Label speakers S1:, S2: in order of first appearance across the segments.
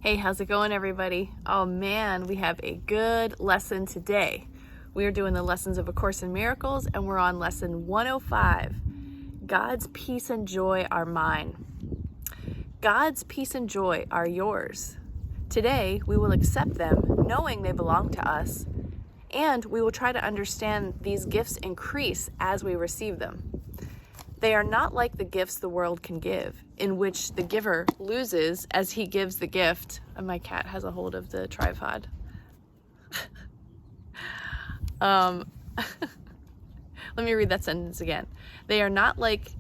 S1: Hey, how's it going, everybody? Oh man, we have a good lesson today. We are doing the lessons of A Course in Miracles, and we're on lesson 105. God's peace and joy are mine. God's peace and joy are yours. Today, we will accept them, knowing they belong to us, and we will try to understand these gifts increase as we receive them. They are not like the gifts the world can give, in which the giver loses as he gives the gift. And my cat has a hold of the tripod. Let me read that sentence again. They are not like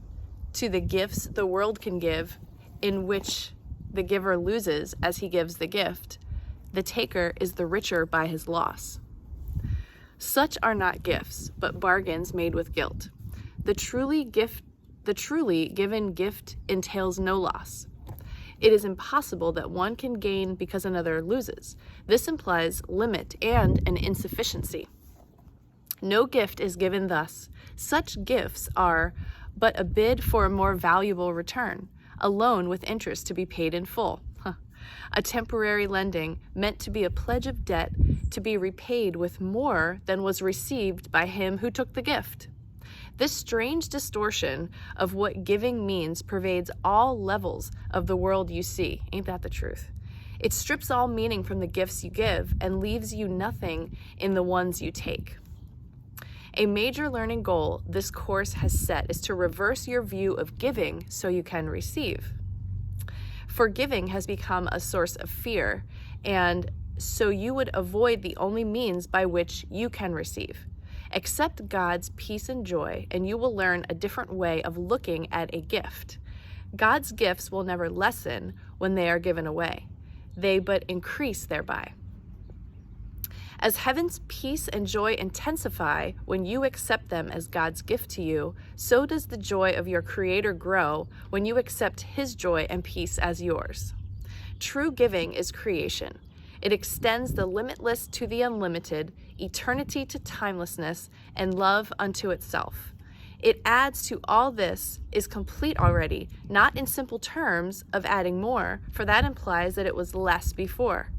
S1: to the gifts the world can give, in which the giver loses as he gives the gift. The taker is the richer by his loss. Such are not gifts, but bargains made with guilt. The truly given gift entails no loss. It is impossible that one can gain because another loses. This implies limit and an insufficiency. No gift is given thus. Such gifts are but a bid for a more valuable return, a loan with interest to be paid in full. A temporary lending meant to be a pledge of debt to be repaid with more than was received by him who took the gift. This strange distortion of what giving means pervades all levels of the world you see. Ain't that the truth? It strips all meaning from the gifts you give and leaves you nothing in the ones you take. A major learning goal this course has set is to reverse your view of giving so you can receive. For giving has become a source of fear, and so you would avoid the only means by which you can receive. Accept God's peace and joy, and you will learn a different way of looking at a gift. God's gifts will never lessen when they are given away. They but increase thereby. As heaven's peace and joy intensify when you accept them as God's gift to you, so does the joy of your Creator grow when you accept His joy and peace as yours. True giving is creation. It extends the limitless to the unlimited, eternity to timelessness, and love unto itself. It adds to all this, is complete already, not in simple terms of adding more, for that implies that it was less before.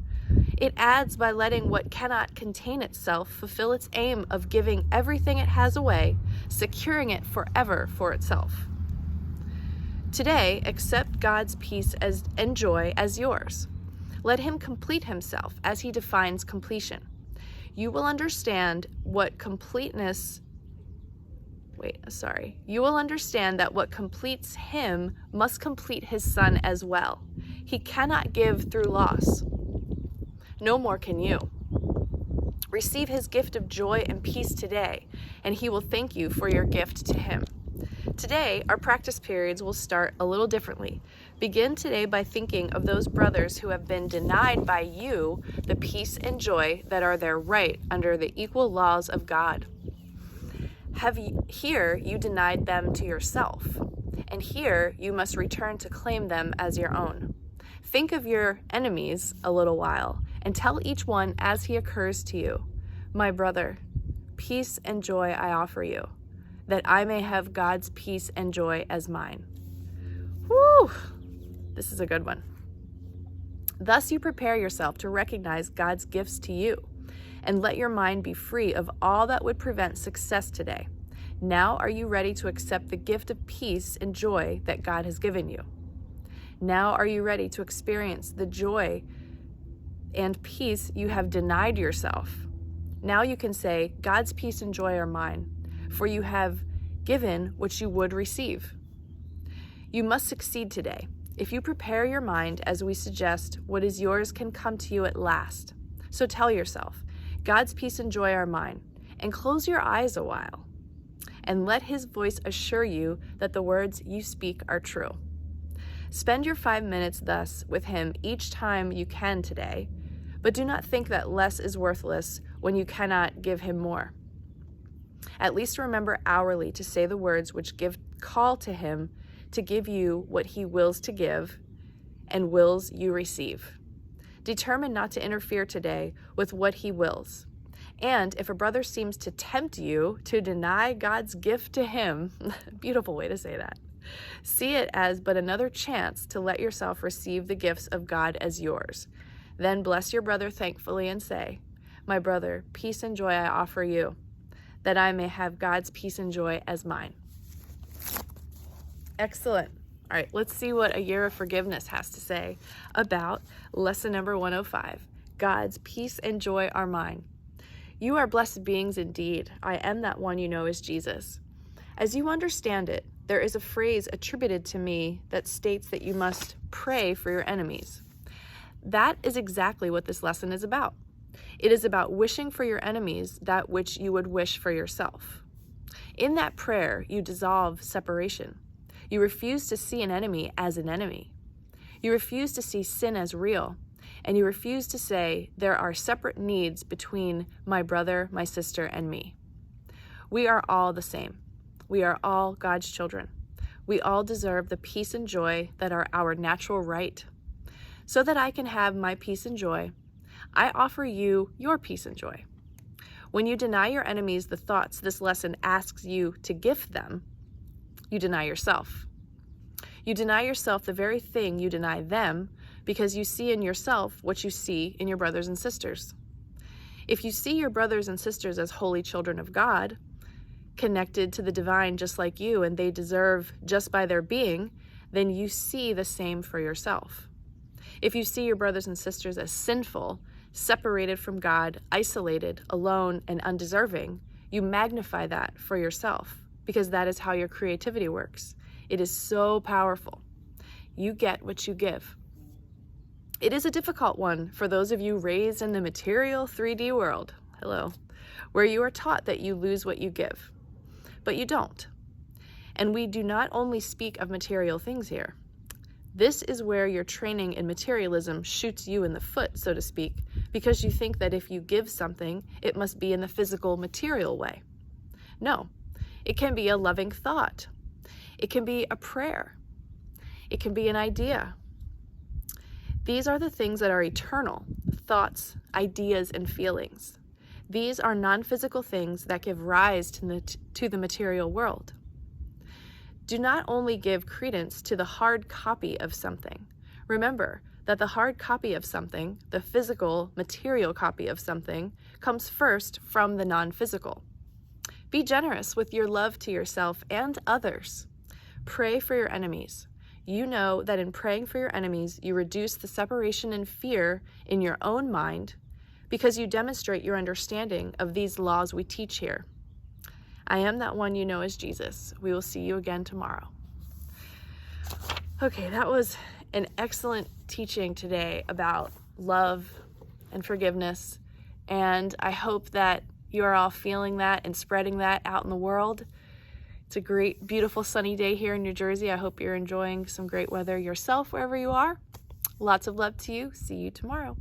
S1: It adds by letting what cannot contain itself fulfill its aim of giving everything it has away, securing it forever for itself. Today, accept God's peace and joy as yours. Let Him complete Himself as He defines completion. You will understand You will understand that what completes Him must complete His Son as well. He cannot give through loss. No more can you. Receive His gift of joy and peace today, and He will thank you for your gift to Him. Today, our practice periods will start a little differently. Begin today by thinking of those brothers who have been denied by you the peace and joy that are their right under the equal laws of God. Here you denied them to yourself, and here you must return to claim them as your own. Think of your enemies a little while, and tell each one as he occurs to you, "My brother, peace and joy I offer you, that I may have God's peace and joy as mine." Woo! This is a good one. Thus you prepare yourself to recognize God's gifts to you, and let your mind be free of all that would prevent success today. Now are you ready to accept the gift of peace and joy that God has given you? Now are you ready to experience the joy and peace you have denied yourself? Now you can say, "God's peace and joy are mine," for you have given what you would receive. You must succeed today. If you prepare your mind as we suggest, what is yours can come to you at last. So tell yourself, "God's peace and joy are mine," and close your eyes a while, and let His voice assure you that the words you speak are true. Spend your 5 minutes thus with Him each time you can today, but do not think that less is worthless when you cannot give Him more. At least remember hourly to say the words which call to Him to give you what He wills to give and wills you receive. Determine not to interfere today with what He wills. And if a brother seems to tempt you to deny God's gift to him, beautiful way to say that, See it as but another chance to let yourself receive the gifts of God as yours. Then bless your brother thankfully and say, "My brother, peace and joy I offer you, that I may have God's peace and joy as mine." Excellent. All right, let's see what a year of forgiveness has to say about lesson number 105. God's peace and joy are mine. You are blessed beings indeed. I am that one you know as Jesus. As you understand it, there is a phrase attributed to me that states that you must pray for your enemies. That is exactly what this lesson is about. It is about wishing for your enemies that which you would wish for yourself. In that prayer, you dissolve separation. You refuse to see an enemy as an enemy. You refuse to see sin as real, and you refuse to say there are separate needs between my brother, my sister, and me. We are all the same. We are all God's children. We all deserve the peace and joy that are our natural right. So that I can have my peace and joy, I offer you your peace and joy. When you deny your enemies the thoughts this lesson asks you to gift them, you deny yourself. You deny yourself the very thing you deny them because you see in yourself what you see in your brothers and sisters. If you see your brothers and sisters as holy children of God, connected to the divine just like you, and they deserve just by their being, then you see the same for yourself. If you see your brothers and sisters as sinful, separated from God, isolated, alone, and undeserving, you magnify that for yourself because that is how your creativity works. It is so powerful. You get what you give. It is a difficult one for those of you raised in the material 3D world, hello, where you are taught that you lose what you give, but you don't. And we do not only speak of material things here. This is where your training in materialism shoots you in the foot, so to speak, because you think that if you give something, it must be in the physical, material way. No, it can be a loving thought. It can be a prayer. It can be an idea. These are the things that are eternal, thoughts, ideas, and feelings. These are non-physical things that give rise to the material world. Do not only give credence to the hard copy of something. Remember that the hard copy of something, the physical, material copy of something, comes first from the non-physical. Be generous with your love to yourself and others. Pray for your enemies. You know that in praying for your enemies, you reduce the separation and fear in your own mind because you demonstrate your understanding of these laws we teach here. I am that one you know as Jesus. We will see you again tomorrow. Okay, that was an excellent teaching today about love and forgiveness, and I hope that you are all feeling that and spreading that out in the world. It's a great, beautiful, sunny day here in New Jersey. I hope you're enjoying some great weather yourself wherever you are. Lots of love to you. See you tomorrow.